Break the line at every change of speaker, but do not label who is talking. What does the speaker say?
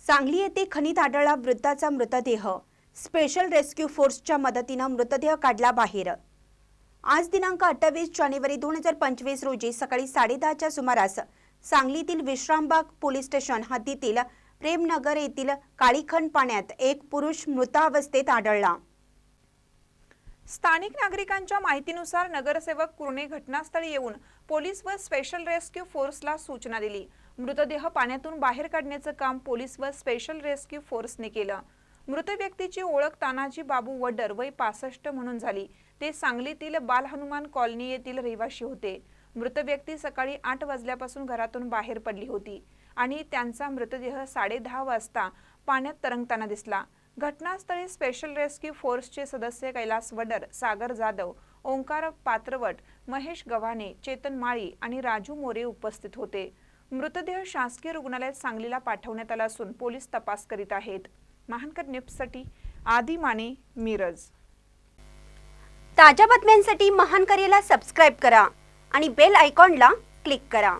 सांगली येथे खणीत आढळला वृद्धाचा मृतदेह। स्पेशल रेस्क्यू फोर्सच्या मदतीने मृतदेह काढला बाहेर। आज दिनांक 28 जानेवारी 2025 रोजी सकाळी 10:30च्या सुमारास सांगलीतील विश्रामबाग पोलीस स्टेशन हद्दीतील प्रेमनगर येथील काळीखण पाण्यात एक पुरुष मृतावस्थेत आढळला।
स्थानिक नागरिकांच्या माहितीनुसार नगरसेवक कुरणे घटनास्थळी येऊन पोलीस व स्पेशल रेस्क्यू फोर्सला सूचना दिली। मृतदेह पाण्यातून बाहेर काढण्याचे काम पोलीस व स्पेशल रेस्क्यू फोर्सने केलं। मृत व्यक्तीची ओळख तानाजी बाबू वडर वय 65 म्हणून झाली। ते सांगलीतील बाल हनुमान कॉलनी येथील रहिवासी होते। मृत व्यक्ती सकाळी 8 वाजल्यापासून घरातून बाहेर पडली होती आणि त्यांचा मृतदेह 10:30 वाजता पाण्यात तरंगताना दिसला। घटनास्थळी स्पेशल रेस्क्यू फोर्सचे सदस्य कैलास वडर, सागर जाधव, ओंकार पात्रवट, महेश गव्हाणे, चेतन माळी आणि राजू मोरे उपस्थित होते। मृतदेह शासकीय रुग्णालयात सांगलीला पाठवण्यात आला असून पोलीस तपास करीत आहेत। महानकर न्यूजसाठी आदी माने, मिरज।
ताज्या बातम्यांसाठी महानकरेला सबस्क्राइब करा आणि बेल आयकॉनला क्लिक करा।